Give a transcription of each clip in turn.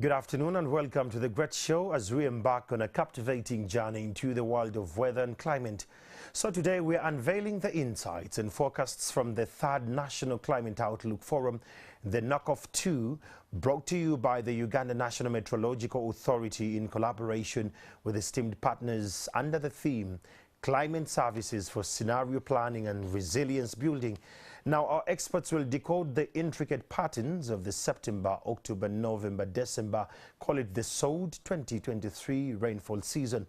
Good afternoon and welcome to the Great Show as we embark on a captivating journey into the world of weather and climate. So today we are unveiling the insights and forecasts from the 3rd National Climate Outlook Forum, the Knockoff 2, brought to you by the Uganda National Meteorological Authority in collaboration with esteemed partners under the theme Climate Services for Scenario Planning and Resilience Building. Now, our experts will decode the intricate patterns of the September, October, November, December, call it the SOD 2023 rainfall season.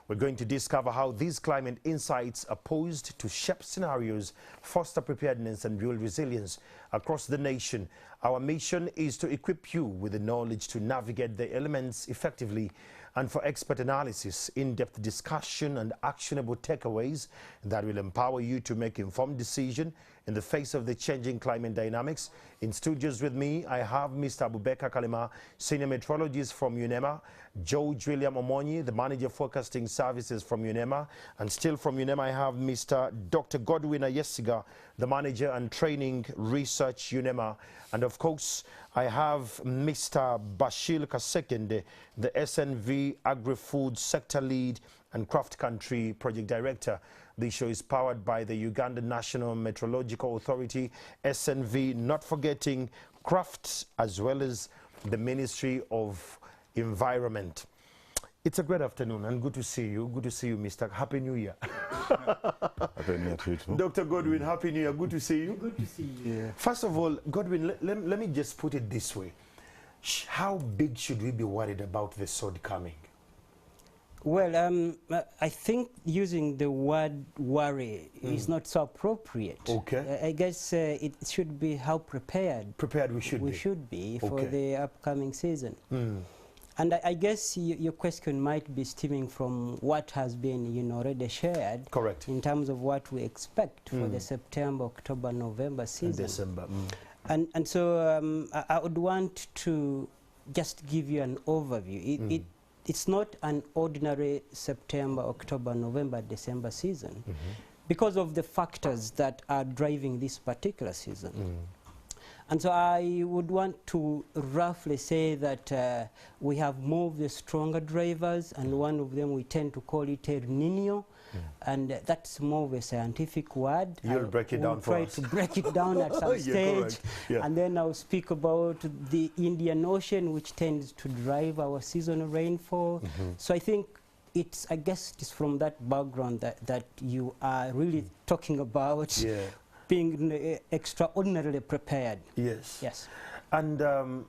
We're going to discover how these climate insights are posed to shape scenarios, foster preparedness and build resilience across the nation. Our mission is to equip you with the knowledge to navigate the elements effectively, and for expert analysis, in-depth discussion and actionable takeaways that will empower you to make informed decisions in the face of the changing climate dynamics. In studios with me, I have Mr. Abubakar Kalima, Senior Meteorologist from UNEMA, George William Omonyi, the Manager Forecasting Services from UNEMA, and still from UNEMA I have Mr. Dr. Godwin Ayesiga, the Manager and Training Research UNEMA, and of course I have Mr. Bashir Kasekende, the SNV Agri-Food Sector Lead and Craft Country Project Director. This show is powered by the Uganda National Meteorological Authority, SNV, not forgetting Crafts, as well as the Ministry of Environment. It's a great afternoon and good to see you. Good to see you, Mr. Happy New Year. Happy New Year to you too. Dr. Godwin, Happy New Year. Good to see you. Good to see you. Yeah. First of all, Godwin, let me just put it this way. How big should we be worried about the SOD coming? Well, I think using the word worry is not so appropriate. Okay. I guess it should be how prepared we should be for the upcoming season. And I guess your question might be stemming from what has been already shared. Correct. In terms of what we expect for the September, October, November season. And December. And so I would want to just give you an overview. It's not an ordinary September, October, November, December season because of the factors that are driving this particular season. And so I would want to roughly say that we have more of the stronger drivers, and one of them we tend to call it El Nino, and that's more of a scientific word. You'll break it down for us. Try to break it down at some stage, and then I'll speak about the Indian Ocean, which tends to drive our seasonal rainfall. So I think I guess it's from that background that you are really talking about. Being extraordinarily prepared. Yes. Yes. And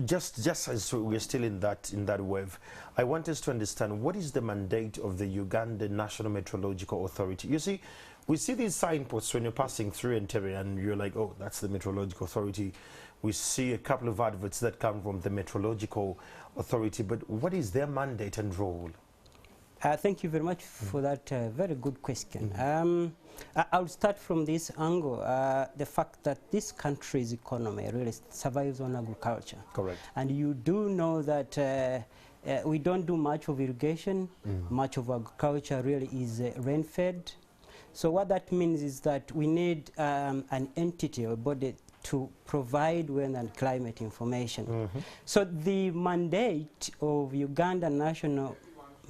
just as we're still in that wave, I want us to understand what is the mandate of the Uganda National Meteorological Authority. You see, we see these signposts when you're passing through Entebbe and you're like, oh, that's the Meteorological Authority. We see a couple of adverts that come from the Meteorological Authority, but what is their mandate and role? Thank you very much for that very good question. I'll start from this angle, the fact that this country's economy really survives on agriculture. Correct. And you do know that we don't do much of irrigation. Much of agriculture really is rain-fed. So what that means is that we need an entity or body to provide weather and climate information. So the mandate of Uganda National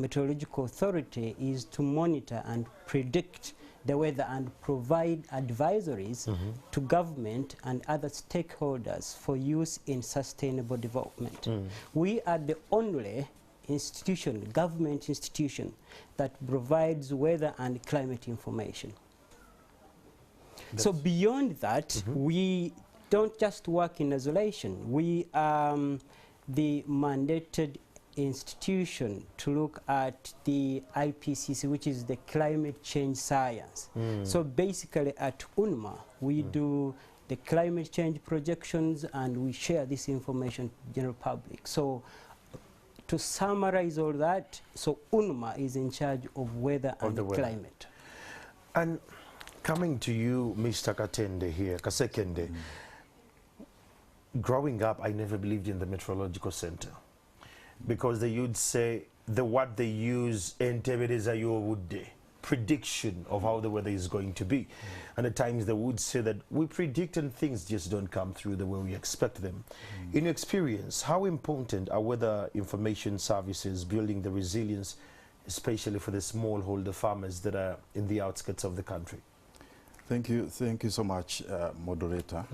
Meteorological Authority is to monitor and predict the weather and provide advisories to government and other stakeholders for use in sustainable development. We are the only institution, government institution, that provides weather and climate information. So beyond that, we don't just work in isolation. We are the mandated institution to look at the IPCC, which is the climate change science. So basically at UNMA, we do the climate change projections and we share this information to the general public. So to summarize all that, so UNMA is in charge of weather and climate. And coming to you, Mr. Kasekende, growing up, I never believed in the Meteorological Center, because they would say the word they use Entebbe would prediction of how the weather is going to be. And at times they would say that we predict and things just don't come through the way we expect them. In your experience, how important are weather information services building the resilience, especially for the smallholder farmers that are in the outskirts of the country? Thank you so much, moderator.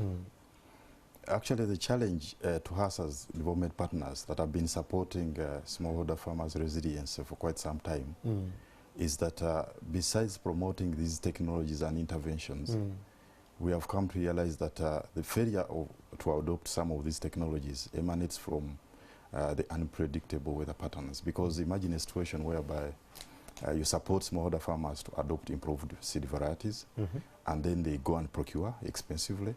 Actually, the challenge to us as development partners that have been supporting smallholder farmers' resilience for quite some time is that besides promoting these technologies and interventions, we have come to realize that the failure to adopt some of these technologies emanates from the unpredictable weather patterns. Because imagine a situation whereby you support smallholder farmers to adopt improved seed varieties, and then they go and procure expensively,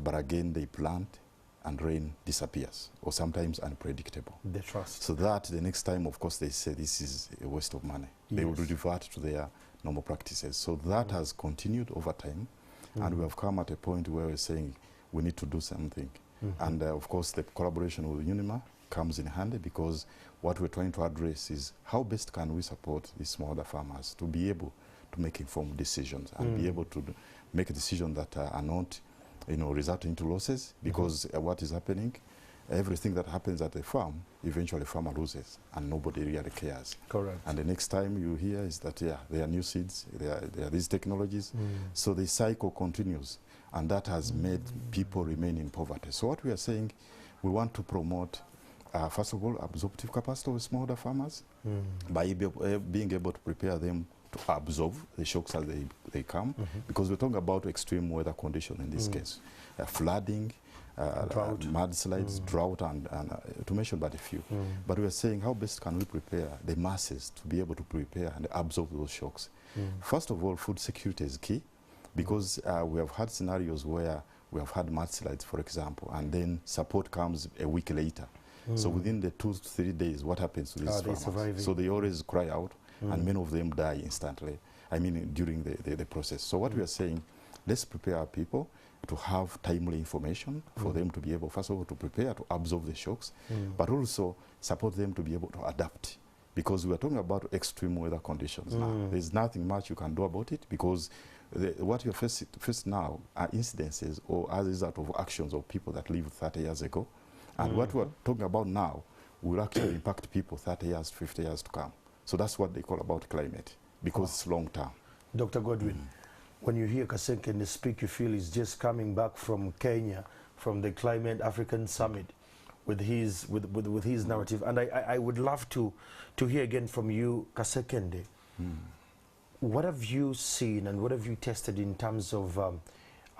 but again they plant and rain disappears, or sometimes unpredictable. The trust. So that the next time, of course, they say this is a waste of money. They will revert to their normal practices. So that has continued over time, and we have come at a point where we're saying we need to do something. And of course, the collaboration with UNIMA comes in handy, because what we're trying to address is how best can we support these smallholder farmers to be able to make informed decisions and be able to make decisions that are not, resulting into losses, because what is happening, everything that happens at a farm, eventually farmer loses and nobody really cares. Correct. And the next time you hear is that, there are new seeds, there are these technologies. So the cycle continues, and that has made people remain in poverty. So what we are saying, we want to promote, first of all, absorptive capacity of smallholder farmers by being able to prepare them to absorb the shocks as they come, because we're talking about extreme weather conditions in this case, flooding, mudslides, drought, and to mention but a few. But we're saying how best can we prepare the masses to be able to prepare and absorb those shocks. First of all, food security is key, because we have had scenarios where we have had mudslides, for example, and then support comes a week later. So within the 2 to 3 days, what happens to these farmers? So they always cry out, and many of them die instantly, during the process. So what we are saying, let's prepare our people to have timely information for them to be able, first of all, to prepare to absorb the shocks, but also support them to be able to adapt. Because we are talking about extreme weather conditions now. There's nothing much you can do about it, because what you're facing now are incidences or as a result of actions of people that lived 30 years ago. And what we're talking about now will actually impact people 30 years, 50 years to come. So that's what they call about climate, because it's long term. Dr. Godwin, when you hear Kasenkende speak, you feel he's just coming back from Kenya, from the Climate African Summit, with his narrative. And I would love to hear again from you, Kasenkende. What have you seen and what have you tested in terms of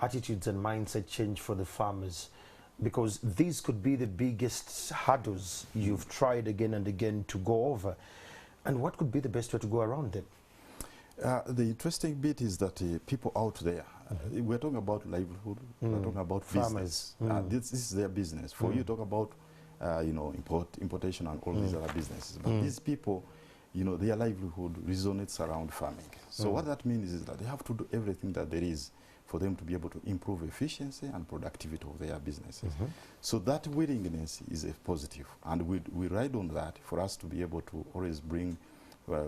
attitudes and mindset change for the farmers? Because these could be the biggest hurdles you've tried again and again to go over. And what could be the best way to go around them? The interesting bit is that people out there, we're talking about livelihood, we're talking about farmers. This is their business. For you talk about, importation and all these other businesses. But these people, their livelihood resonates around farming. So what that means is that they have to do everything that there is for them to be able to improve efficiency and productivity of their businesses. So that willingness is a positive, and we ride on that for us to be able to always bring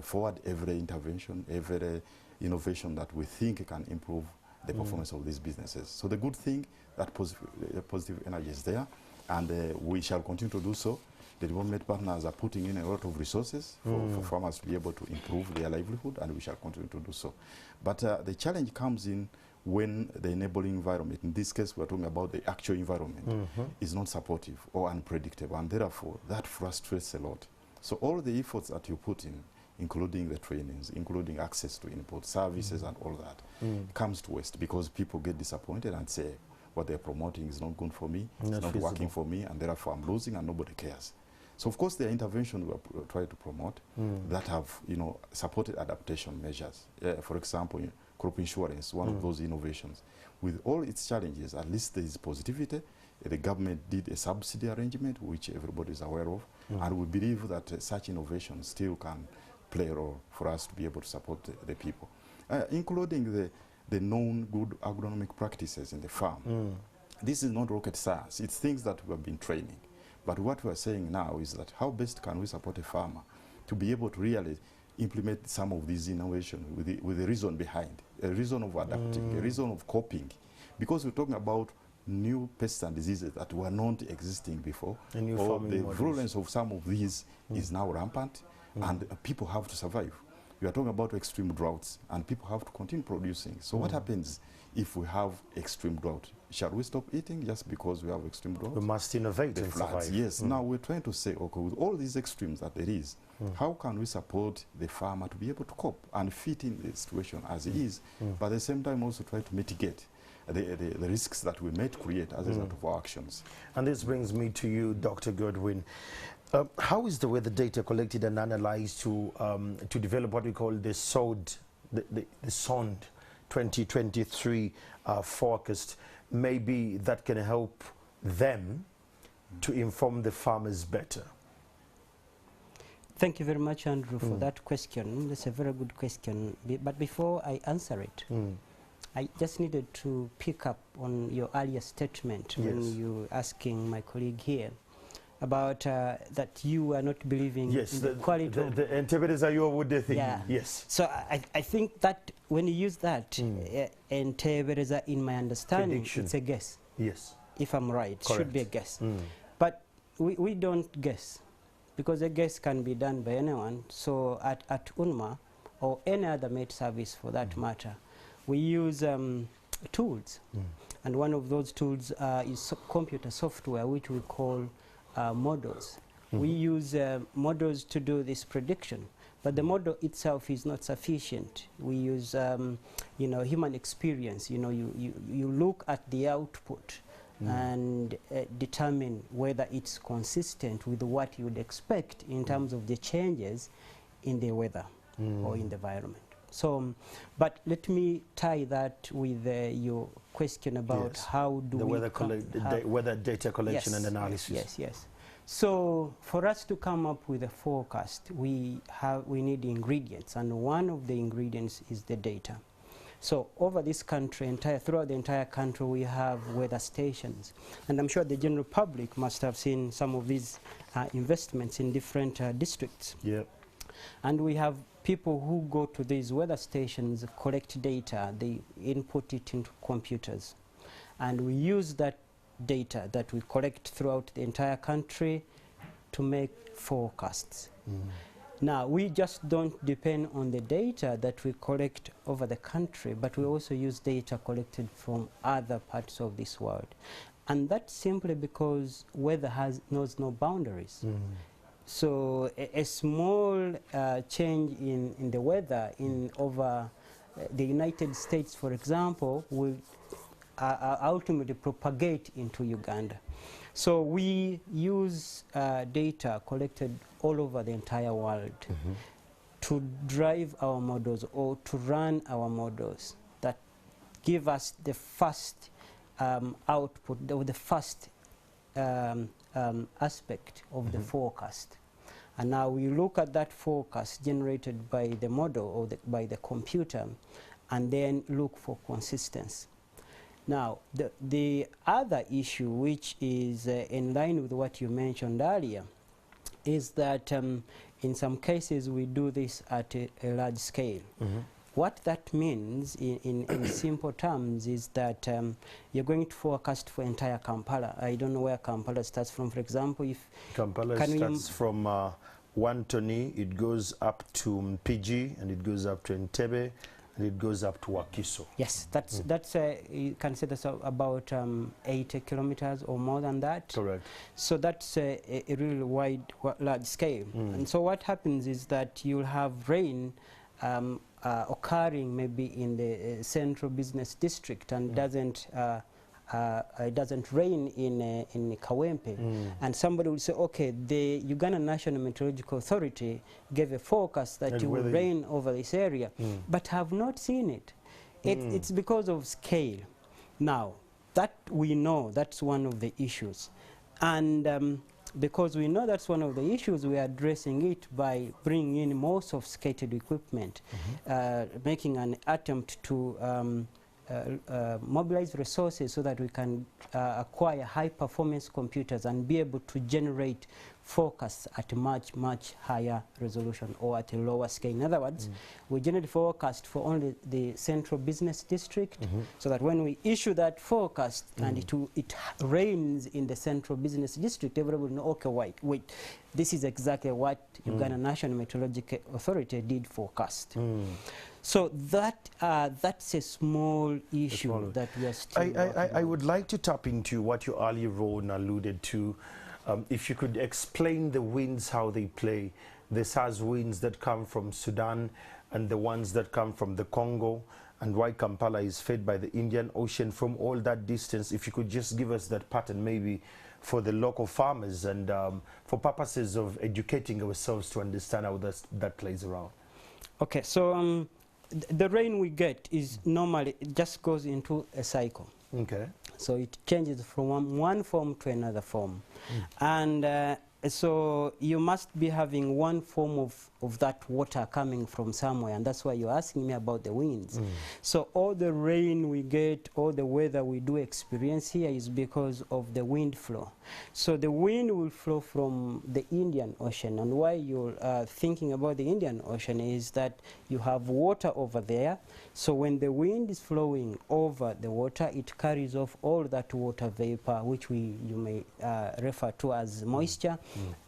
forward every intervention, every innovation that we think can improve the performance of these businesses. So the good thing, that positive energy is there, and we shall continue to do so. The development partners are putting in a lot of resources for farmers to be able to improve their livelihood, and we shall continue to do so. But the challenge comes in when the enabling environment, in this case we're talking about the actual environment, is not supportive or unpredictable, and therefore that frustrates a lot. So all the efforts that you put in, including the trainings, including access to input services and all that, comes to waste, because people get disappointed and say, what they're promoting is not good for me, it's not working for me, and therefore I'm losing and nobody cares. So of course there are interventions we are trying to promote that have supported adaptation measures. For example, crop insurance, one of those innovations. With all its challenges, at least there is positivity. The government did a subsidy arrangement, which everybody is aware of, and we believe that such innovation still can play a role for us to be able to support the people, including the known good agronomic practices in the farm. This is not rocket science, it's things that we have been training. But what we are saying now is that how best can we support a farmer to be able to really implement some of these innovations with the reason behind, a reason of adapting, a reason of coping. Because we're talking about new pests and diseases that were not existing before, or the virulence of some of these is now rampant, and people have to survive. We are talking about extreme droughts, and people have to continue producing. So what happens if we have extreme drought? Shall we stop eating just because we have extreme drought? We must innovate and survive. Yes. Now we're trying to say, okay, with all these extremes that there is, how can we support the farmer to be able to cope and fit in the situation as it is, but at the same time also try to mitigate the risks that we might create as a result of our actions. And this brings me to you, Dr. Godwin. How is the weather data collected and analyzed to develop what we call the SOND 2023 forecast? Maybe that can help them to inform the farmers better. Thank you very much, Andrew, for that question. That's a very good question. But before I answer it, I just needed to pick up on your earlier statement when you were asking my colleague here about that you are not believing in the quality of... the interpreters are your would they think. Yeah. Yes. So I think that when you use that, interpreters, in my understanding, Prediction. it's a guess. Yes. If I'm right, it should be a guess. But we don't guess, because a guess can be done by anyone. So at UNMA, or any other med service for that matter, we use tools. And one of those tools is computer software, which we call models. We use models to do this prediction, but the model itself is not sufficient. We use human experience. You look at the output and determine whether it's consistent with what you would expect in terms of the changes in the weather or in the environment. So, but let me tie that with your question about how do we... The weather data collection and analysis. Yes. So, for us to come up with a forecast, we need ingredients, and one of the ingredients is the data. So, over this country, throughout the entire country, we have weather stations. And I'm sure the general public must have seen some of these investments in different districts. Yep. And we have people who go to these weather stations, collect data, they input it into computers. And we use that data that we collect throughout the entire country to make forecasts. Now, we just don't depend on the data that we collect over the country, but we also use data collected from other parts of this world. And that's simply because weather knows no boundaries. So a small change in the weather over the United States, for example, will ultimately propagate into Uganda. So we use data collected all over the entire world to drive our models or to run our models that give us the first output, or the first aspect of the forecast. And now we look at that forecast generated by the model or by the computer, and then look for consistency. Now, the other issue, which is in line with what you mentioned earlier, is that in some cases we do this at a large scale. What that means in simple terms is that you're going to forecast for entire Kampala. I don't know where Kampala starts from. For example, if Kampala starts from Wantoni, it goes up to Mpigi, and it goes up to Entebbe, and it goes up to Wakiso. Yes, that's you can say that's about 80 kilometers or more than that. Correct. So that's a really large scale. And so what happens is that you'll have rain occurring maybe in the central business district, and it doesn't rain in Kawempe. And somebody will say, okay, the Uganda National Meteorological Authority gave a forecast that it will rain over this area, but have not seen it. It's because of scale. Now, that we know that's one of the issues. And because we know that's one of the issues, we are addressing it by bringing in more sophisticated equipment, making an attempt to mobilize resources so that we can acquire high-performance computers and be able to generate forecasts at much higher resolution or at a lower scale. In other words, we generally forecast for only the central business district, so that when we issue that forecast and it rains in the central business district, everybody will know, okay, wait, this is exactly what Uganda National Meteorological Authority did forecast. So that's a small issue that we are still I would like to tap into what you earlier on alluded to. If you could explain the winds, how they play, the SARS winds that come from Sudan and the ones that come from the Congo, and why Kampala is fed by the Indian Ocean from all that distance. If you could just give us that pattern maybe for the local farmers and for purposes of educating ourselves to understand how that plays around. Okay, so the rain we get normally, it just goes into a cycle. Okay. So it changes from one form to another form. And so you must be having one form of that water coming from somewhere, and that's why you're asking me about the winds. So all the rain we get, all the weather we do experience here is because of the wind flow. So the wind will flow from the Indian Ocean, and why you're thinking about the Indian Ocean is that you have water over there. So when the wind is flowing over the water, it carries off all that water vapor, which you may refer to as moisture,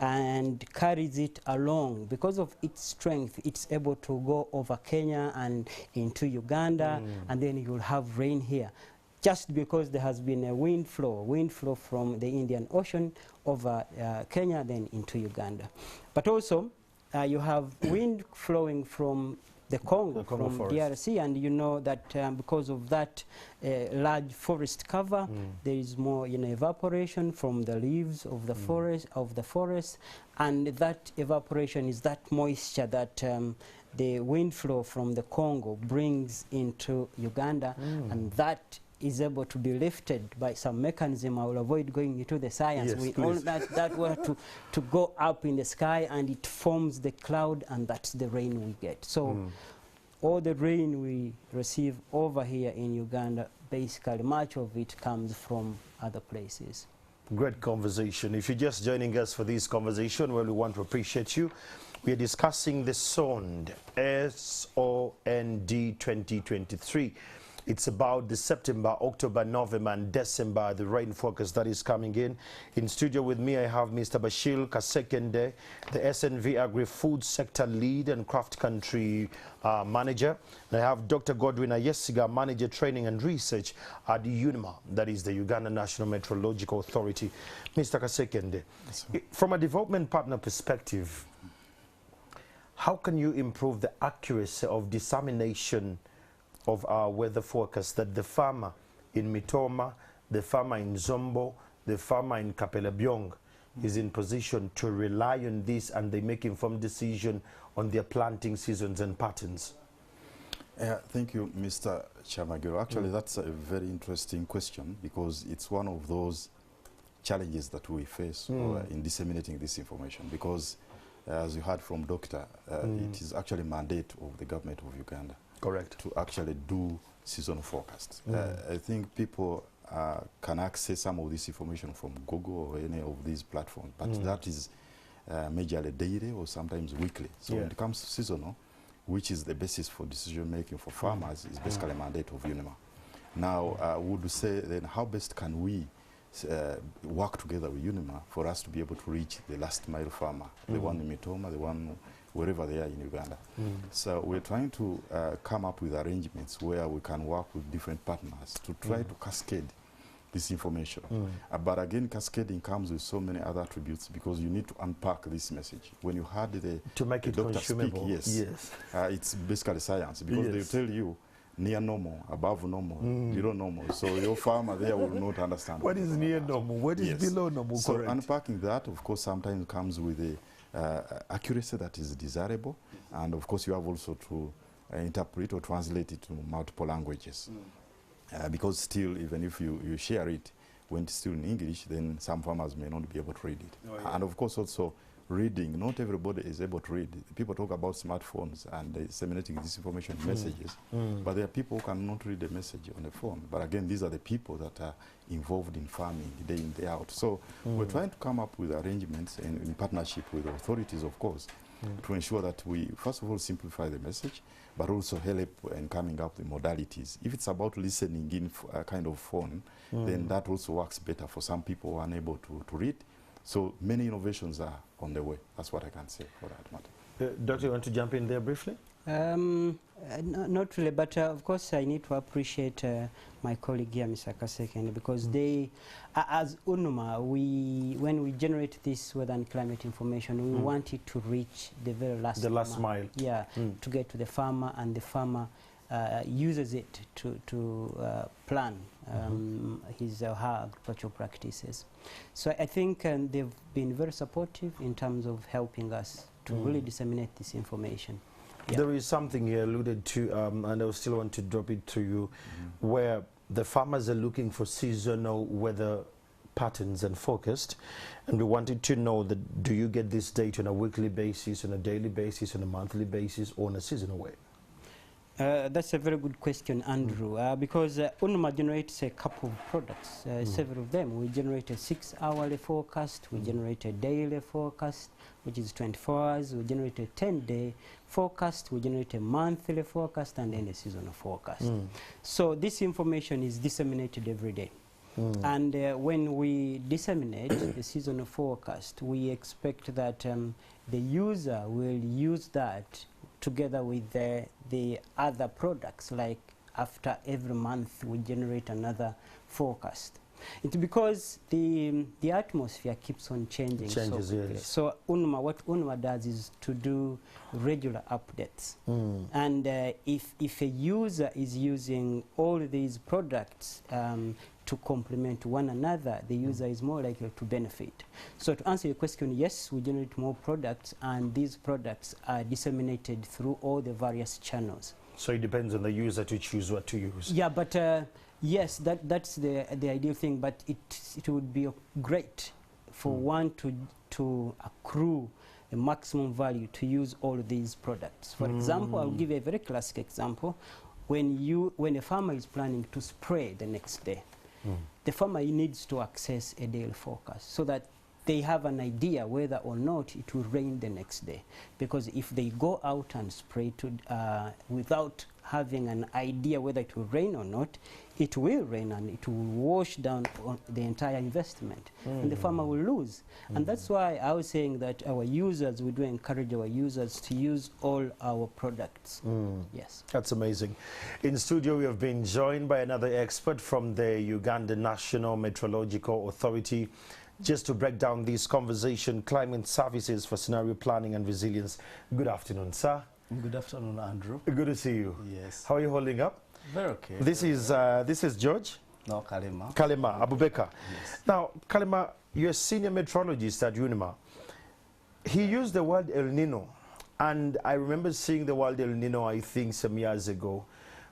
and carries it along. Because of its strength, it's able to go over Kenya and into Uganda, and then you'll have rain here. Just because there has been a wind flow from the Indian Ocean over Kenya, then into Uganda. But also, you have wind flowing from the Congo from forest. DRC, and you know that because of that large forest cover, there is more evaporation from the leaves of the forest, and that evaporation is that moisture that the wind flow from the Congo brings into Uganda, and that is able to be lifted by some mechanism. I will avoid going into the science. Yes, we all that were to go up in the sky, and it forms the cloud, and that's the rain we get. So all the rain we receive over here in Uganda, basically much of it comes from other places. Great conversation. If you're just joining us for this conversation, well, we want to appreciate you. We are discussing the SOND, S-O-N-D 2023. It's about the September, October, November, and December, the rain forecast that is coming in. In studio with me, I have Mr. Bashir Kasekende, the SNV Agri-Food Sector Lead and Craft Country Manager. And I have Dr. Godwin Ayesiga, Manager Training and Research at UNIMA, that is the Uganda National Meteorological Authority. Mr. Kasekende, from a development partner perspective, how can you improve the accuracy of dissemination of our weather forecast, that the farmer in Mitoma, the farmer in Zombo, the farmer in Kapelebyong is in position to rely on this, and they make informed decision on their planting seasons and patterns? Thank you, Mr. Chamagiro. Actually, that's a very interesting question, because it's one of those challenges that we face in disseminating this information, because as you heard from Doctor, it is actually a mandate of the government of Uganda. Correct. To actually do seasonal forecasts. I think people can access some of this information from Google or any of these platforms, but that is majorly daily or sometimes weekly. So when it comes to seasonal, which is the basis for decision making for farmers, is basically a mandate of UNIMA. Now, I would say then how best can we work together with UNIMA for us to be able to reach the last mile farmer, the one in Mitoma, the one wherever they are in Uganda. So we're trying to come up with arrangements where we can work with different partners to try to cascade this information. But again, cascading comes with so many other attributes, because you need to unpack this message. When you heard the doctor speak, it's basically science, because they tell you near normal, above normal, below normal. So your farmer there will not understand. What is near normal? What is below normal? So correct. Unpacking that, of course, sometimes comes with a accuracy that is desirable, and of course you have also to interpret or translate it to multiple languages, because still, even if you share it when it's still in English, then some farmers may not be able to read it. And of course also reading, not everybody is able to read. People talk about smartphones and disseminating disinformation messages, but there are people who cannot read a message on the phone. But again, these are the people that are involved in farming day in, day out. So we're trying to come up with arrangements and in partnership with authorities, of course, to ensure that we, first of all, simplify the message, but also help in coming up with modalities. If it's about listening in a kind of phone, then that also works better for some people who are unable to read. So many innovations are on the way. That's what I can say for that matter. Doctor, you want to jump in there briefly? Not really, but of course I need to appreciate my colleague here, Mr. Kaseken, because they, as UNUMA, when we generate this weather and climate information, we want it to reach the very last mile. Yeah, to get to the farmer, and the farmer uses it to plan his or her agricultural practices. So I think they've been very supportive in terms of helping us to really disseminate this information. Yeah. There is something you alluded to, and I still want to drop it to you, where the farmers are looking for seasonal weather patterns and forecast, and we wanted to know that do you get this data on a weekly basis, on a daily basis, on a monthly basis, or on a seasonal way? That's a very good question, Andrew, because UNUMA generates a couple of products, several of them. We generate a 6-hourly forecast, we generate a daily forecast, which is 24 hours, we generate a 10-day forecast, we generate a monthly forecast, and then a seasonal forecast. So this information is disseminated every day. And when we disseminate the seasonal forecast, we expect that the user will use that together with the other products, like after every month we generate another forecast. It's because the atmosphere keeps on changing. Changes, so quickly. yes. So what UNUMA does is to do regular updates. And if a user is using all these products to complement one another, the user is more likely to benefit. So to answer your question, yes, we generate more products, and these products are disseminated through all the various channels. So it depends on the user to choose what to use. Yeah, but yes, that's the ideal thing, but it would be great for one to accrue the maximum value to use all of these products. For example, I'll give you a very classic example. When a farmer is planning to spray the next day, the farmer needs to access a daily forecast so that they have an idea whether or not it will rain the next day. Because if they go out and spray without having an idea whether it will rain or not, it will rain and it will wash down on the entire investment, and the farmer will lose. And that's why I was saying that our users, we do encourage our users to use all our products. Yes. That's amazing. In studio, we have been joined by another expert from the Uganda National Meteorological Authority, just to break down this conversation, Climate Services for Scenario Planning and Resilience. Good afternoon, sir. Good afternoon, Andrew. Good to see you. Yes. How are you holding up? Very okay. This is George? No, Kalema. Kalema, Abubekar. Yes. Now, Kalema, you're a senior meteorologist at UNIMA. He used the word El Nino, and I remember seeing the word El Nino, I think, some years ago,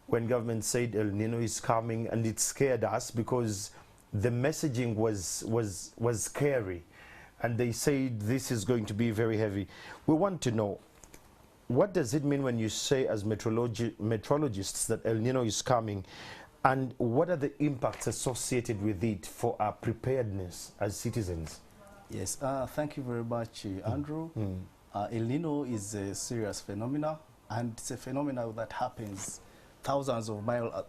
when government said El Nino is coming, and it scared us because the messaging was scary, and they said this is going to be very heavy. We want to know, what does it mean when you say as meteorologists that El Nino is coming, and what are the impacts associated with it for our preparedness as citizens? Yes, thank you very much, Andrew. El Nino is a serious phenomenon, and it's a phenomenon that happens thousands of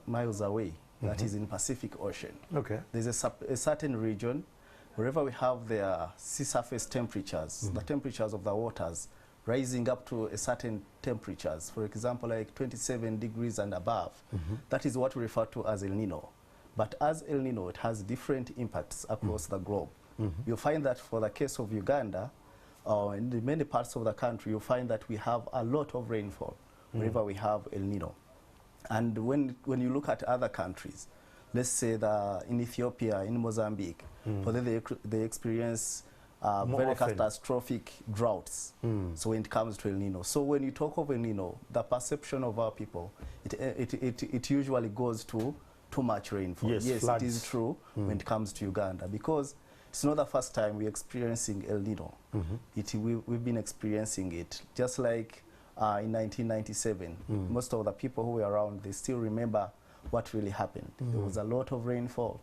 miles away. That is in Pacific Ocean. Okay. There's a certain region, wherever we have the sea surface temperatures, the temperatures of the waters rising up to a certain temperatures, for example, like 27 degrees and above. That is what we refer to as El Nino. But as El Nino, it has different impacts across the globe. You'll find that for the case of Uganda, in the many parts of the country, you'll find that we have a lot of rainfall wherever we have El Nino. And when you look at other countries, let's say in Ethiopia, in Mozambique, for them they experience very catastrophic droughts. So when it comes to El Nino. So when you talk of El Nino, the perception of our people, it usually goes to too much rainfall. Yes, yes, floods. it is true when it comes to Uganda, because it's not the first time we're experiencing El Nino. We've been experiencing it. Just like in 1997, most of the people who were around, they still remember what really happened. There was a lot of rainfall.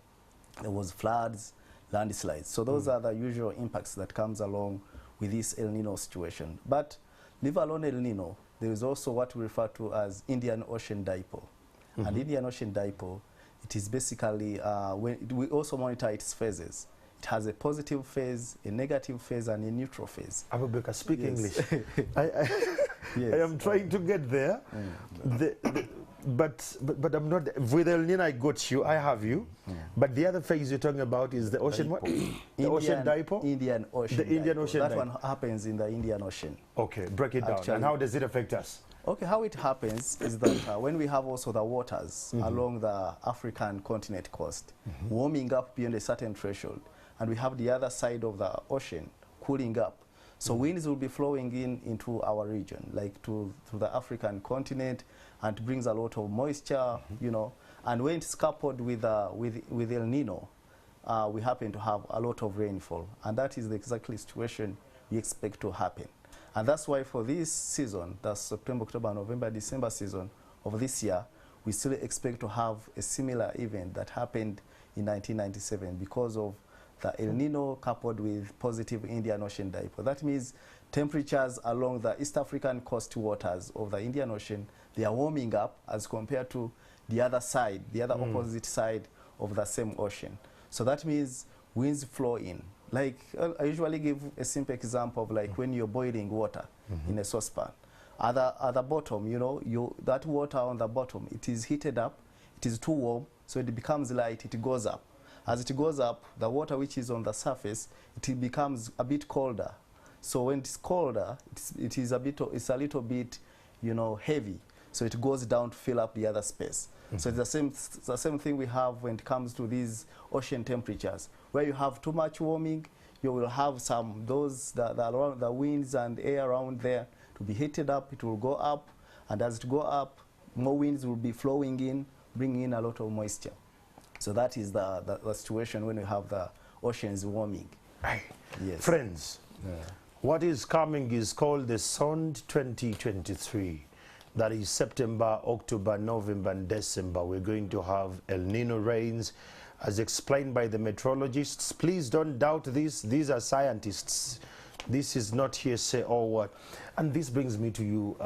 There was floods, landslides. So those are the usual impacts that comes along with this El Nino situation. But leave alone El Nino, there is also what we refer to as Indian Ocean dipole. And Indian Ocean dipole, it is basically, we also monitor its phases. It has a positive phase, a negative phase, and a neutral phase. Abubakar, speak Yes. English. Yes. I am trying to get there. But I'm not, with El Nino I got you, I have you. But the other phase you're talking about is the ocean what? The ocean dipole? Indian Ocean The Indian dipole. Ocean That dipole. one happens in the Indian Ocean. Okay, break it down. Actually- And how does it affect us? Okay, how it happens is that when we have also the waters along the African continent coast warming up beyond a certain threshold, and we have the other side of the ocean cooling up, so winds will be flowing into our region, like to the African continent, and brings a lot of moisture, you know. And when it's coupled with El Nino, we happen to have a lot of rainfall, and that is the exactly situation we expect to happen. And that's why for this season, the September, October, November, December season of this year, we still expect to have a similar event that happened in 1997 because of the El Nino coupled with positive Indian Ocean dipole. That means temperatures along the East African coast waters of the Indian Ocean, they are warming up as compared to the other side, the other opposite side of the same ocean. So that means winds flow in. Like, I usually give a simple example of like when you're boiling water in a saucepan. At the bottom, you know, that water on the bottom, it is heated up, it is too warm, so it becomes light, it goes up. As it goes up, the water which is on the surface, it becomes a bit colder. So when it's colder, it's a little bit, you know, heavy. So it goes down to fill up the other space. So it's the same thing we have when it comes to these ocean temperatures. Where you have too much warming, you will have the winds and air around there to be heated up, it will go up, and as it go up, more winds will be flowing in, bringing in a lot of moisture. So that is the situation when we have the oceans warming. Aye. Yes. Friends, what is coming is called the SOND 2023. That is September, October, November, and December. We're going to have El Nino rains, as explained by the meteorologists. Please don't doubt this. These are scientists. This is not hearsay or what. And this brings me to you,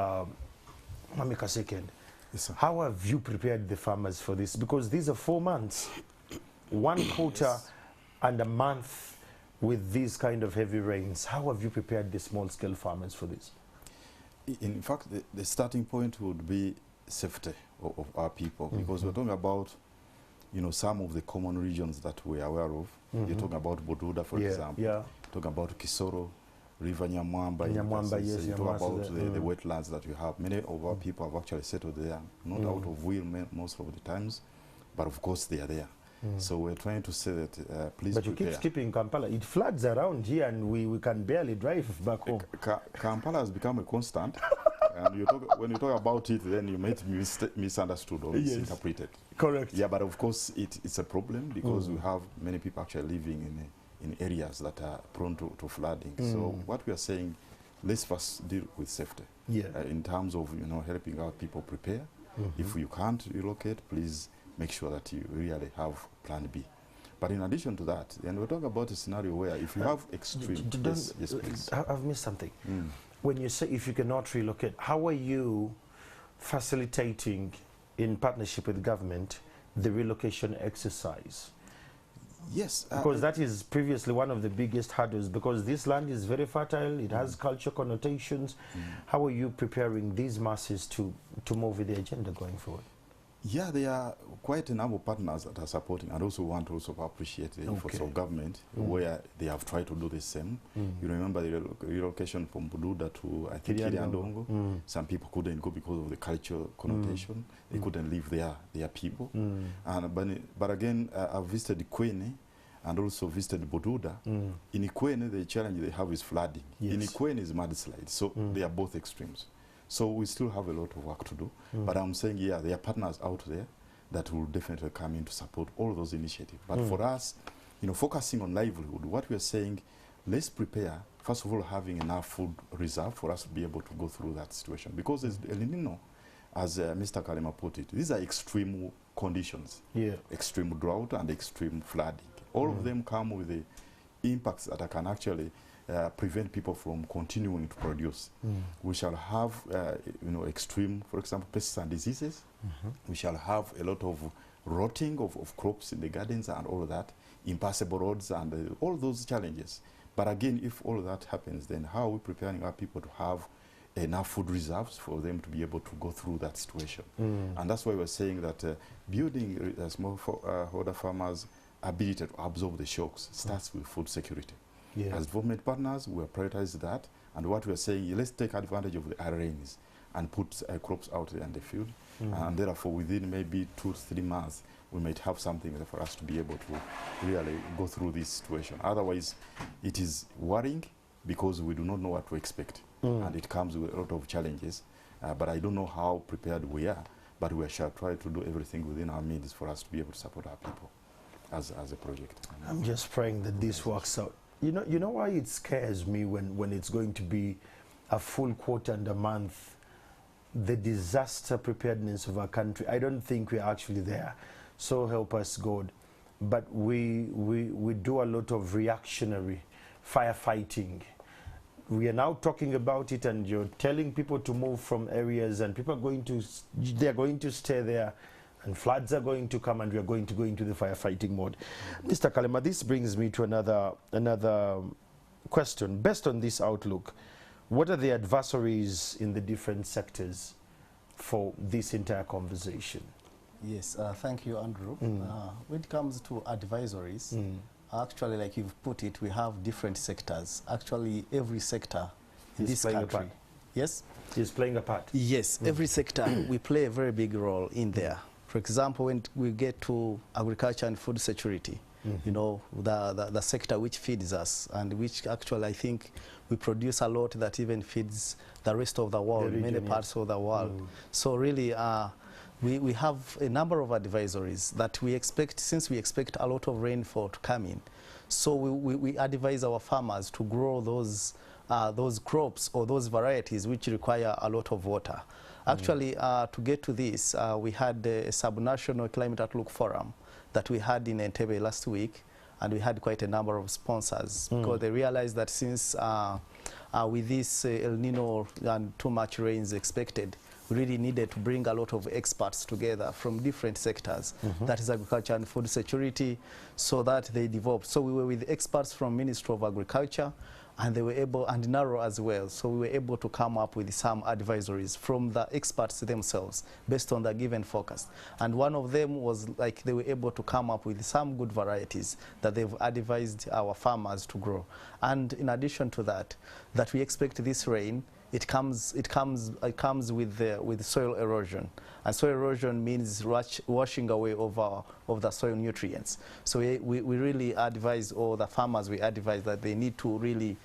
Mamika Second. Yes, sir. How have you prepared the farmers for this? Because these are 4 months, 1 quarter and a month with these kind of heavy rains. How have you prepared the small-scale farmers for this? In fact, the starting point would be safety of our people, because we're talking about, you know, some of the common regions that we're aware of. You're talking about Boduda, for example. Yeah. Talking about Kisoro, River Nyamwamba. Nyamwamba, yes, You talk Nyamwamba, about the wetlands that we have. Many of our people have actually settled there, not out of will most of the times, but of course they are there. So we're trying to say that please But you prepare. keep skipping Kampala. It floods around here and we can barely drive back home. Kampala has become a constant. And when you talk about it, then you might be misunderstood or misinterpreted. Correct. Yeah, but of course it's a problem because we have many people actually living in areas that are prone to flooding. So what we are saying, let's first deal with safety. Yeah. In terms of, you know, helping our people prepare. If you can't relocate, please make sure that you really have plan B. But in addition to that, and we're talking about a scenario where if you have extreme... Yes, please. I've missed something. When you say if you cannot relocate, how are you facilitating, in partnership with government, the relocation exercise? Yes. Because that is previously one of the biggest hurdles, because this land is very fertile, it has cultural connotations. How are you preparing these masses to move with the agenda going forward? Yeah, there are quite a number of partners that are supporting, and also want to also appreciate the efforts of government where they have tried to do the same. You remember the relocation from Bududa to, I think, Kiriandongo. Some people couldn't go because of the cultural connotation. They couldn't live their people. But again, I've visited Ikwene and also visited Bududa. In Ikwene, the challenge they have is flooding. In Ikwene is mudslide. So they are both extremes. So we still have a lot of work to do. But I'm saying, yeah, there are partners out there that will definitely come in to support all those initiatives. But for us, focusing on livelihood, what we are saying, let's prepare, first of all, having enough food reserve for us to be able to go through that situation. Because El Nino, as Mr. Kalema put it, these are extreme conditions. Yeah. Extreme drought and extreme flooding. All of them come with the impacts that can actually prevent people from continuing to produce. We shall have, extreme, for example, pests and diseases. We shall have a lot of rotting of crops in the gardens and all of that, impassable roads and all those challenges. But again, if all of that happens, then how are we preparing our people to have enough food reserves for them to be able to go through that situation? And that's why we're saying that building smallholder farmers' ability to absorb the shocks starts with food security. Yeah. As development partners, we have prioritized that, and what we are saying, let's take advantage of the rains and put crops out there in the field, and therefore within maybe 2 to 3 months, we might have something for us to be able to really go through this situation. Otherwise, it is worrying because we do not know what to expect, and it comes with a lot of challenges, but I don't know how prepared we are, but we shall try to do everything within our means for us to be able to support our people as a project. I'm just praying that this works out. You know why it scares me when it's going to be a full quarter and a month, the disaster preparedness of our country. I don't think we're actually there. So help us God. But we do a lot of reactionary firefighting. We are now talking about it, and you're telling people to move from areas, and people are they're going to stay there, and floods are going to come, and we are going to go into the firefighting mode. Mr. Kalema, this brings me to another question. Based on this outlook, what are the adversaries in the different sectors for this entire conversation? Yes, thank you, Andrew. When it comes to advisories, actually, like you've put it, we have different sectors. Actually, every sector in this country. Yes? Is playing a part. Yes, every sector, we play a very big role in there. For example, when we get to agriculture and food security, the sector which feeds us, and which actually I think we produce a lot that even feeds the rest of the world, many parts of the world. So really, we have a number of advisories that we expect, since we expect a lot of rainfall to come in. So we advise our farmers to grow those crops or those varieties which require a lot of water. Actually, to get to this, we had a subnational climate outlook forum that we had in Entebbe last week, and we had quite a number of sponsors because they realized that since with this El Nino and too much rains expected, we really needed to bring a lot of experts together from different sectors, that is agriculture and food security, so that they developed. So we were with experts from Ministry of Agriculture, and they were able, and NARO as well, so we were able to come up with some advisories from the experts themselves based on the given forecast. And one of them was like they were able to come up with some good varieties that they've advised our farmers to grow. And in addition to that, we expect this rain, it comes with soil erosion, and soil erosion means washing away of the soil nutrients. So we really advise, or the farmers, we advise that they need to really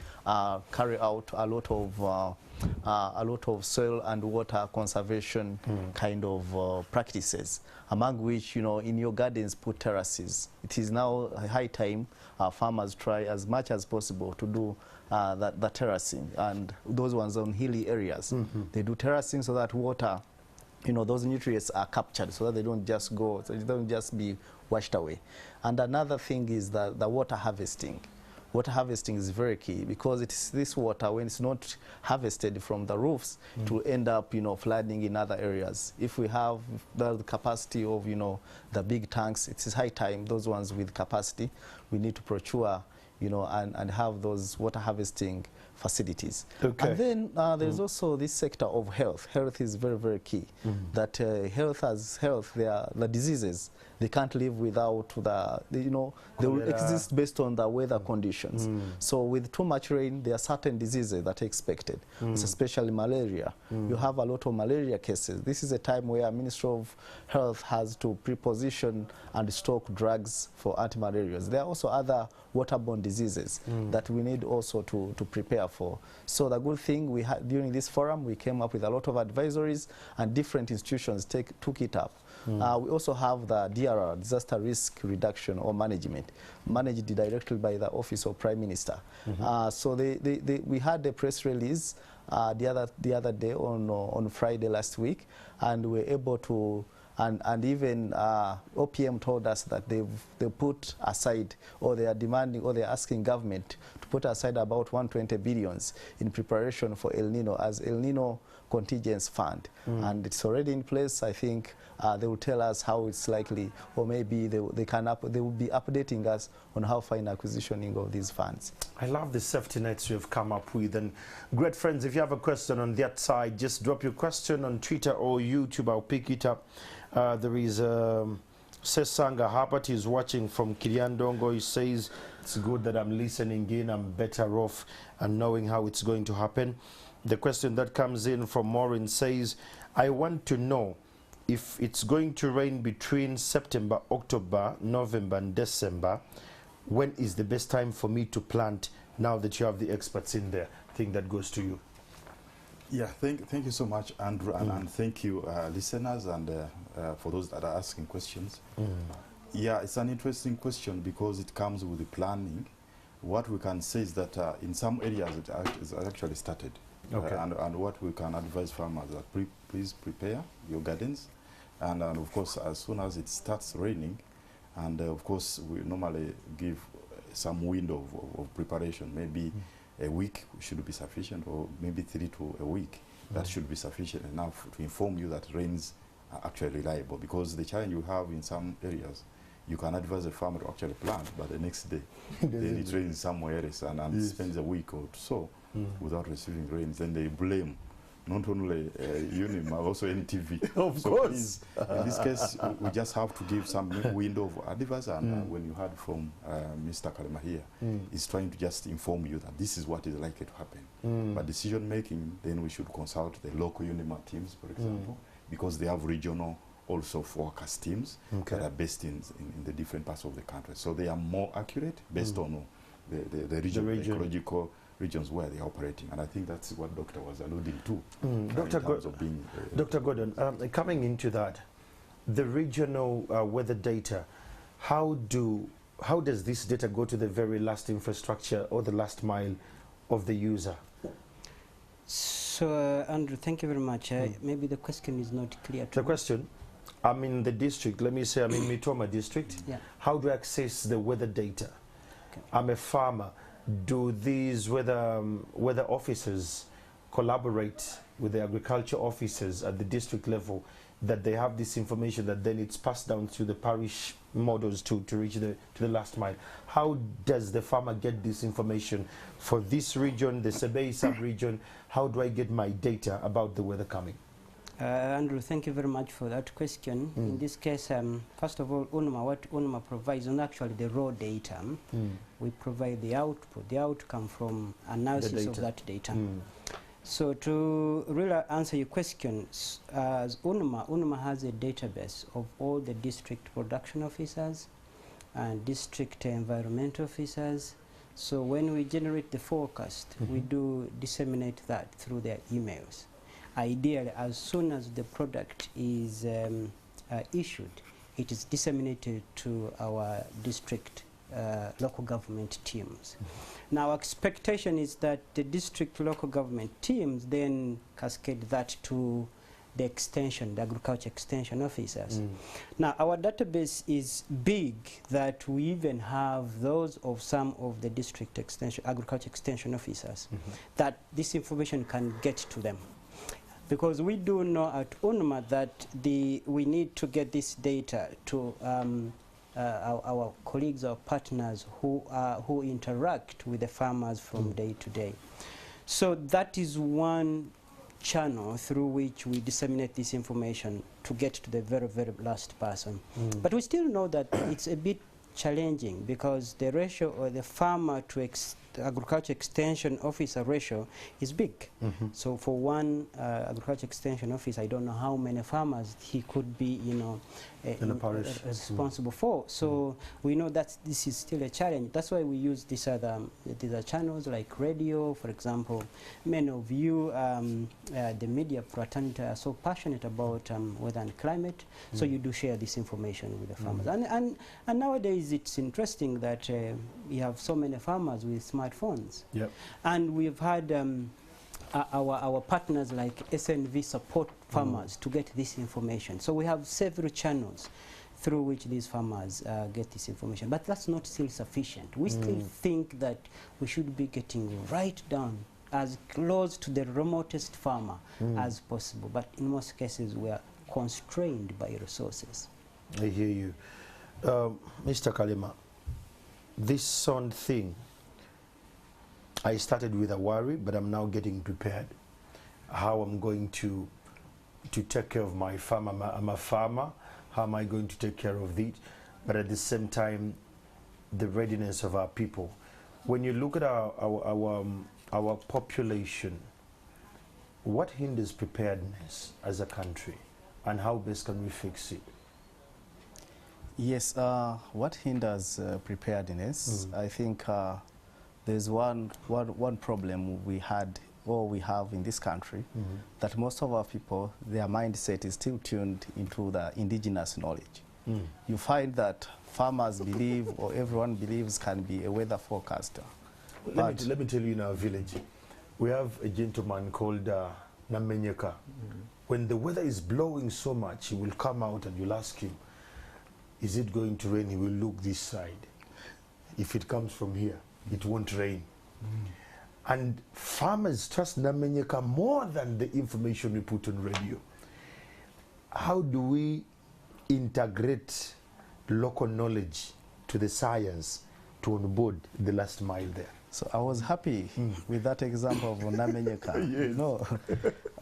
carry out a lot of soil and water conservation kind of practices, among which, in your gardens, put terraces. It is now a high time farmers try as much as possible to do the terracing, and those ones on hilly areas. They do terracing so that water, those nutrients are captured, so that they don't just go, so they don't just be washed away. And another thing is that the water harvesting. Water harvesting is very key, because it's this water, when it's not harvested from the roofs, it will end up, flooding in other areas. If we have the capacity of, the big tanks, it is high time, those ones with capacity, we need to procure, and have those water harvesting facilities. Okay. And then there's also this sector of health. Health is very, very key. That health, the diseases, they can't live without they will exist based on the weather conditions. So with too much rain, there are certain diseases that are expected, especially malaria. You have a lot of malaria cases. This is a time where Ministry of Health has to pre-position and stock drugs for anti-malarials. There are also other waterborne diseases that we need also to prepare for. So the good thing, during this forum, we came up with a lot of advisories, and different institutions took it up. We also have the DRR, Disaster Risk Reduction or Management, managed directly by the Office of Prime Minister. So we had a press release the other day on Friday last week, and we were able to, and even OPM told us that they put aside, or they are demanding, or they are asking government to put aside about 120 billions in preparation for El Nino as El Nino contingence fund, and it's already in place. I think they will tell us how it's likely, or maybe they will be updating us on how far in acquisitioning of these funds. I love the safety nets you've come up with. And great friends, if you have a question on that side, just drop your question on Twitter or YouTube. I'll pick it up. There is Sesanga Herbert is watching from Kiriandongo. He says, it's good that I'm listening in. I'm better off and knowing how it's going to happen. The question that comes in from Maureen says, I want to know if it's going to rain between September, October, November and December. When is the best time for me to plant, now that you have the experts in there? I think that goes to you. Yeah, thank you so much, Andrew, and thank you, listeners, and for those that are asking questions. Yeah, it's an interesting question because it comes with the planning. What we can say is that in some areas it has actually started. Okay. And what we can advise farmers that please prepare your gardens, and of course as soon as it starts raining, and of course we normally give some window of preparation, maybe a week should be sufficient, or maybe 3 to a week. That should be sufficient enough to inform you that rains are actually reliable, because the challenge you have in some areas, you can advise a farmer to actually plant, but the next day then it rains somewhere else, and spends a week or so without receiving rains. Then they blame not only UNIM, but also NTV. Of so course. Please, in this case, we just have to give some window of advice, and when you heard from Mr. Kalema here, he's trying to just inform you that this is what is likely to happen. But decision making, then we should consult the local UNIMA teams, for example, because they have regional also forecast teams that are based in the different parts of the country. So they are more accurate based on the ecological regions where they are operating. And I think that's what Doctor was alluding to. Dr. Gordon, coming into that, the regional weather data, how does this data go to the very last infrastructure or the last mile of the user? So, Andrew, thank you very much. Maybe the question is not clear to The question, I'm in the district, let me say I'm in Mitoma district. Yeah. How do I access the weather data? Okay. I'm a farmer. Do these weather officers collaborate with the agriculture officers at the district level, that they have this information that then it's passed down to the parish models to reach to the last mile? How does the farmer get this information for this region, the Sebei sub-region? How do I get my data about the weather coming? Andrew, thank you very much for that question. In this case, first of all, what UNMA provides is actually the raw data. We provide the output, the outcome from analysis of that data. So to really answer your questions, as UNMA has a database of all the district production officers and district environmental officers. So when we generate the forecast, we do disseminate that through their emails. Ideally, as soon as the product is issued, it is disseminated to our district local government teams. Now, our expectation is that the district local government teams then cascade that to the extension, the agriculture extension officers. Now, our database is big, that we even have those of some of the district agriculture extension officers, that this information can get to them. Because we do know at UNMA that we need to get this data to our colleagues, our partners who interact with the farmers from day to day. So that is one channel through which we disseminate this information to get to the very, very last person. But we still know that it's a bit challenging, because the ratio of the farmer to agriculture extension officer ratio is big. So for one agriculture extension officer, I don't know how many farmers he could be, you know, in a parish responsible for. So we know that this is still a challenge. That's why we use these other channels like radio, for example. Many of you, the media fraternity, are so passionate about weather and climate, so you do share this information with the farmers. And nowadays it's interesting that we have so many farmers with smartphones. Yep. And we've had our partners like SNV support farmers to get this information. So we have several channels through which these farmers get this information. But that's not still sufficient. We still think that we should be getting right down as close to the remotest farmer as possible. But in most cases, we are constrained by resources. I hear you. Mr. Kalima, this sound thing, I started with a worry, but I'm now getting prepared. How I'm going to take care of my farm. I'm a farmer. How am I going to take care of it? But at the same time, the readiness of our people. When you look at our population, what hinders preparedness as a country, and how best can we fix it? Yes, what hinders preparedness? I think there's one problem we had or we have in this country, that most of our people, their mindset is still tuned into the indigenous knowledge. You find that farmers believe, or everyone believes, can be a weather forecaster. Let me tell you, in our village, we have a gentleman called Namenyeka. When the weather is blowing so much, he will come out and you'll ask him, is it going to rain? He will look this side. If it comes from here, it won't rain. And farmers trust Namenyeka more than the information we put on radio. How do we integrate local knowledge to the science to onboard the last mile there? So I was happy with that example of Namenyeka. Yes. No.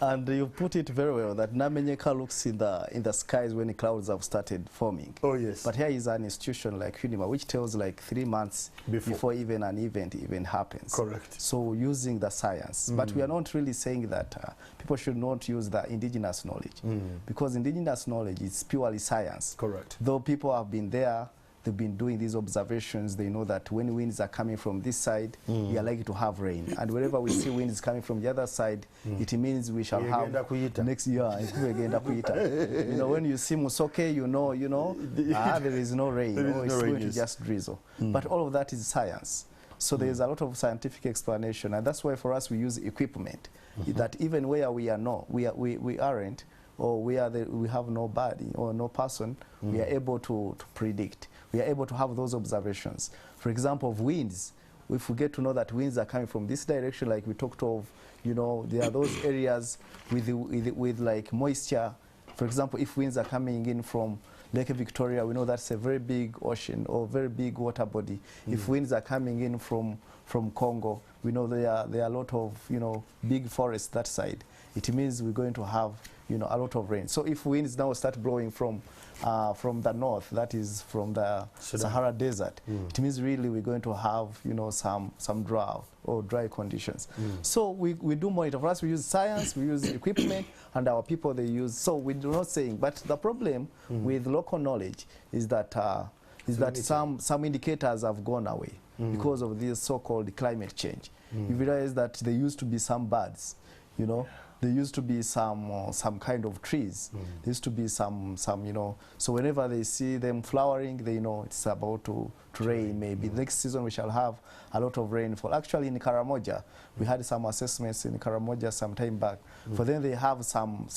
And you put it very well, that Namenyeka looks in the skies when the clouds have started forming. Oh, yes. But here is an institution like UNIMA, which tells like 3 months before even an event even happens. Correct. So using the science. But we are not really saying that people should not use the indigenous knowledge, because indigenous knowledge is purely science. Correct. Though people have been there, they've been doing these observations, they know that when winds are coming from this side, we are likely to have rain. And wherever we see winds coming from the other side, it means we shall have next year. You know, when you see Musoke, you know, there is no rain, it's going to just drizzle. But all of that is science. So there is a lot of scientific explanation, and that's why for us we use equipment, that even where we are we aren't, or we have no body or no person, we are able to predict. We are able to have those observations. For example, of winds, if we get to know that winds are coming from this direction, like we talked of, you know, there are those areas with like moisture. For example, if winds are coming in from Lake Victoria, we know that's a very big ocean or very big water body. If winds are coming in from Congo, we know there are a lot of, you know, big forests that side. It means we're going to have, you know, a lot of rain. So if winds now start blowing from the north, that is from the Sahara Desert, it means really we're going to have, you know, some drought or dry conditions. So we do monitor. For us, we use science, we use equipment, and our people, they use. So we do not saying, but the problem with local knowledge is that some indicators have gone away because of this so-called climate change. You realize that there used to be some birds, you know. There used to be some kind of trees. There used to be some, you know. So whenever they see them flowering, they know it's about to rain. Maybe next season we shall have a lot of rainfall. Actually, in Karamoja, we had some assessments in Karamoja some time back. For them, they have some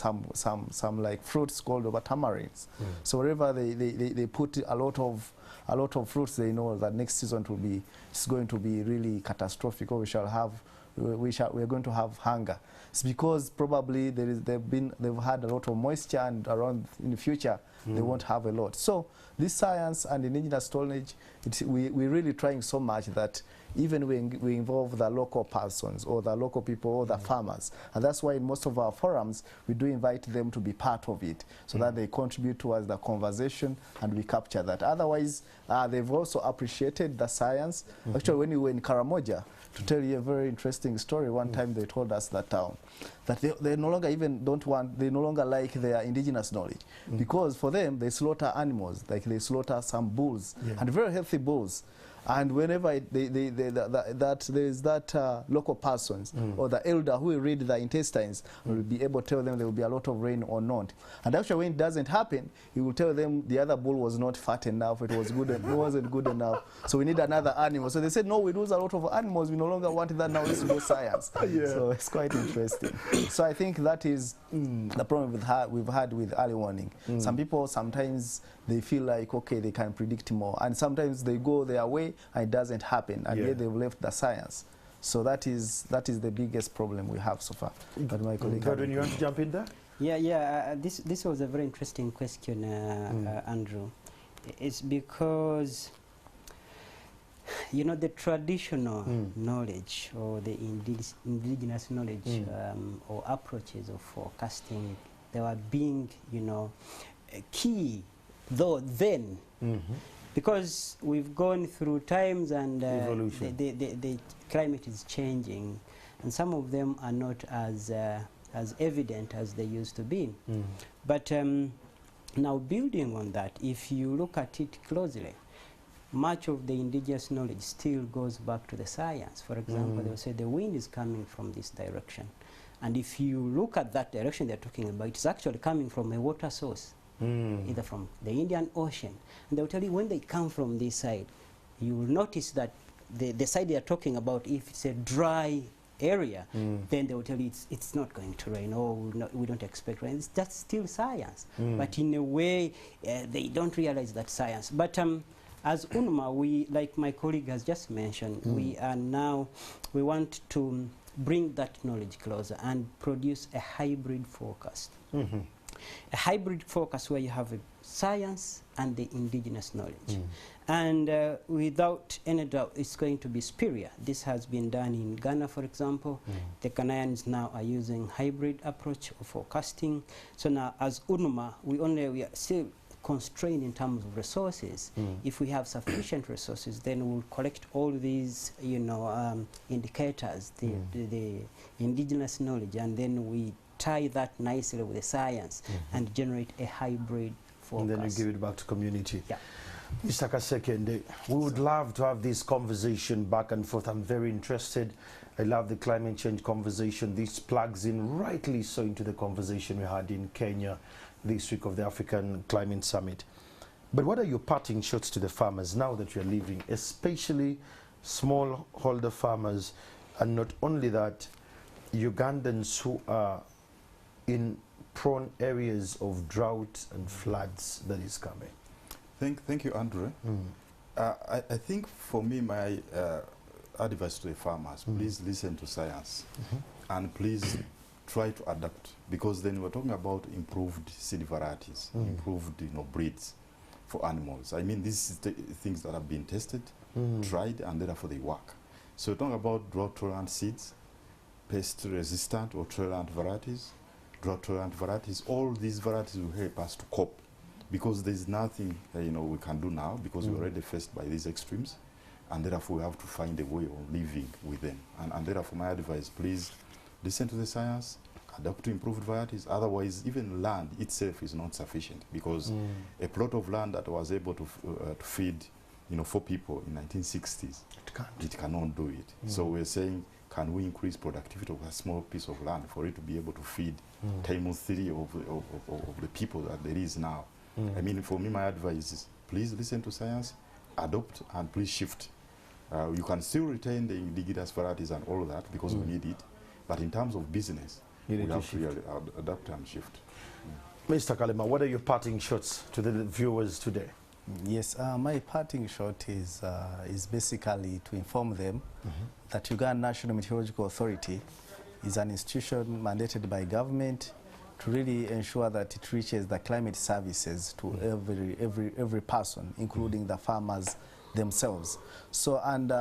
like fruits called tamarins. So wherever they put a lot of fruits, they know that next season it's going to be really catastrophic, or we're going to have hunger. It's because probably they've had a lot of moisture, and around in the future they won't have a lot. So this science and indigenous knowledge, we're really trying so much that even we involve the local persons or the local people or the farmers. And that's why in most of our forums, we do invite them to be part of it so that they contribute towards the conversation and we capture that. Otherwise, they've also appreciated the science. Actually, when we were in Karamoja, to tell you a very interesting story, one time they told us that they no longer even they no longer like their indigenous knowledge because for them they slaughter animals, like they slaughter some bulls and very healthy bulls. And whenever there is that local persons or the elder who will read the intestines will be able to tell them there will be a lot of rain or not. And actually when it doesn't happen, he will tell them the other bull was not fat enough, it was good, it wasn't good enough, so we need another animal. So they said, no, we lose a lot of animals, we no longer want that, now let's go science. So it's quite interesting. So I think that is the problem we've had with early warning. Some people sometimes they feel like, okay, they can predict more, and sometimes they go their way and it doesn't happen, and yet they've left the science. So that is the biggest problem we have so far. But my colleague, Godwin, you want to jump in there? This was a very interesting question, Andrew. It's because, you know, the traditional knowledge or the indigenous knowledge or approaches of forecasting, they were being, you know, key though then, because we've gone through times and the climate is changing, and some of them are not as evident as they used to be. But now building on that, if you look at it closely, much of the indigenous knowledge still goes back to the science. For example, they will say the wind is coming from this direction, and if you look at that direction they're talking about, it's actually coming from a water source. Either from the Indian Ocean, and they'll tell you when they come from this side, you will notice that the side they are talking about, if it's a dry area, then they will tell you it's not going to rain, or we don't expect rain. That's still science, but in a way they don't realize that science. But as UNMA, we, like my colleague has just mentioned, we want to bring that knowledge closer and produce a hybrid forecast. A hybrid focus where you have a science and the indigenous knowledge. And without any doubt, it's going to be superior. This has been done in Ghana, for example. The Ghanaians now are using hybrid approach of forecasting. So now, as UNMA, we are still constrained in terms of resources. If we have sufficient resources, then we'll collect all these, you know, indicators, the indigenous knowledge, and then we tie that nicely with the science and generate a hybrid forecast. And then you give it back to community. Mr. Kasekende, we would love to have this conversation back and forth. I'm very interested. I love the climate change conversation. This plugs in rightly so into the conversation we had in Kenya this week of the African Climate Summit. But what are your parting shots to the farmers now that you're leaving, especially smallholder farmers, and not only that, Ugandans who are in prone areas of drought and floods that is coming? Thank you, Andrew. I think for me, my advice to the farmers, please listen to science and please try to adapt, because then we're talking about improved seed varieties, improved breeds for animals. I mean, these is things that have been tested, tried, and therefore they work. So we're talking about drought-tolerant seeds, pest-resistant or tolerant varieties, drought-tolerant varieties. All these varieties will help us to cope, because there's nothing we can do now, because we're already faced by these extremes, and therefore we have to find a way of living with them. And therefore my advice, please listen to the science, adapt to improved varieties. Otherwise, even land itself is not sufficient, because a plot of land that was able to feed 4 people in 1960s, it cannot do it. So we're saying, can we increase productivity of a small piece of land for it to be able to feed times 3 of the people that there is now? I mean, for me, my advice is please listen to science, adopt, and please shift. You can still retain the indigenous varieties and all that, because we need it. But in terms of business, we have to really adapt and shift. Mr. Kalema, what are your parting shots to the viewers today? Yes, my parting shot is basically to inform them that Uganda National Meteorological Authority is an institution mandated by government to really ensure that it reaches the climate services to every person, including the farmers, themselves. So and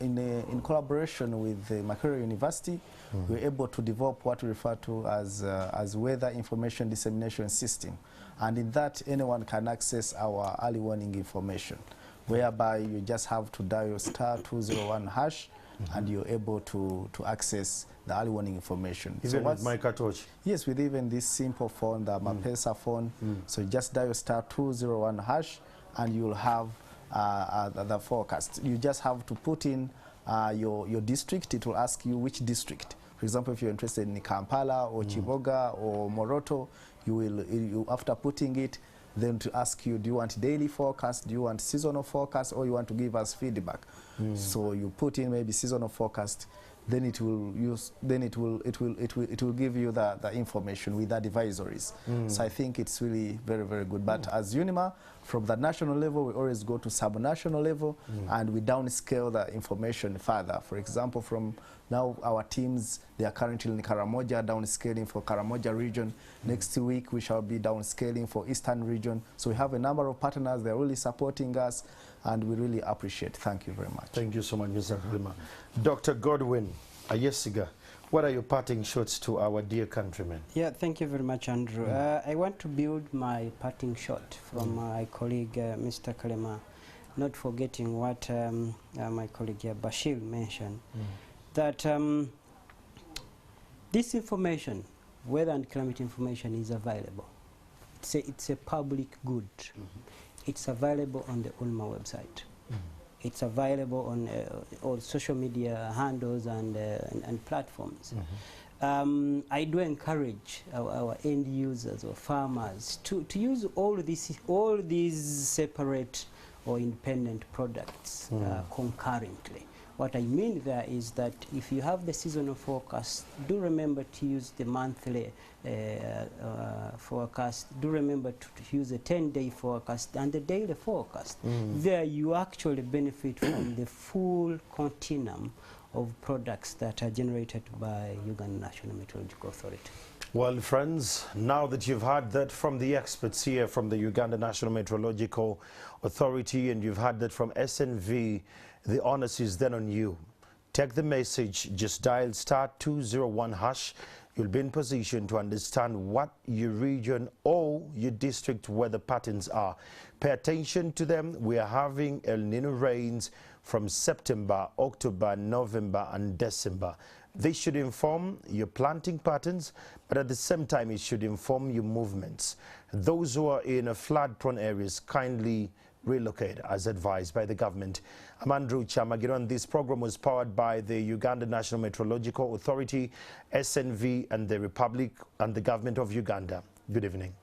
in collaboration with Makerere University, we're able to develop what we refer to as weather information dissemination system, and in that anyone can access our early warning information, whereby you just have to dial *201 hash, and you're able to access the early warning information. Even with Mica Torch? Yes, with even this simple phone, the Mapesa phone. So you just dial *201 hash, and you'll have the forecast. You just have to put in your district. It will ask you which district. For example, if you're interested in Kampala or Chiboga or Moroto, you after putting it, then to ask you, do you want daily forecast, do you want seasonal forecast, or you want to give us feedback? So you put in maybe seasonal forecast, then it will give you the information with the advisories. So I think it's really very, very good. But as UNIMA, from the national level, we always go to sub-national level, and we downscale the information further. For example, from now our teams, they are currently in Karamoja, downscaling for Karamoja region. Next week we shall be downscaling for Eastern region. So we have a number of partners, they're really supporting us, and we really appreciate. Thank you very much. Thank you so much, Mr. Halima. Dr. Godwin Ayesiga, what are your parting shots to our dear countrymen? Yeah, thank you very much, Andrew. I want to build my parting shot from my colleague, Mr. Kalema, not forgetting what my colleague Bashir mentioned, that this information, weather and climate information, is available. It's a public good. It's available on the ULMA website. It's available on all social media handles and platforms. I do encourage our end users or farmers to use all these separate or independent products concurrently. What I mean there is that if you have the seasonal forecast, do remember to use the monthly forecast. Do remember to use the 10-day forecast and the daily forecast. There you actually benefit from the full continuum of products that are generated by Uganda National Meteorological Authority. Well, friends, now that you've heard that from the experts here from the Uganda National Meteorological Authority, and you've heard that from SNV, the onus is then on you. Take the message, just dial *201 hash. You'll be in position to understand what your region or your district weather patterns are. Pay attention to them. We are having El Nino rains from September, October, November, and December. This should inform your planting patterns, but at the same time, it should inform your movements. Those who are in flood-prone areas, kindly relocate as advised by the government. I'm Andrew Chamagiron. This program was powered by the Uganda National Meteorological Authority, SNV, and the Republic and the Government of Uganda. Good evening.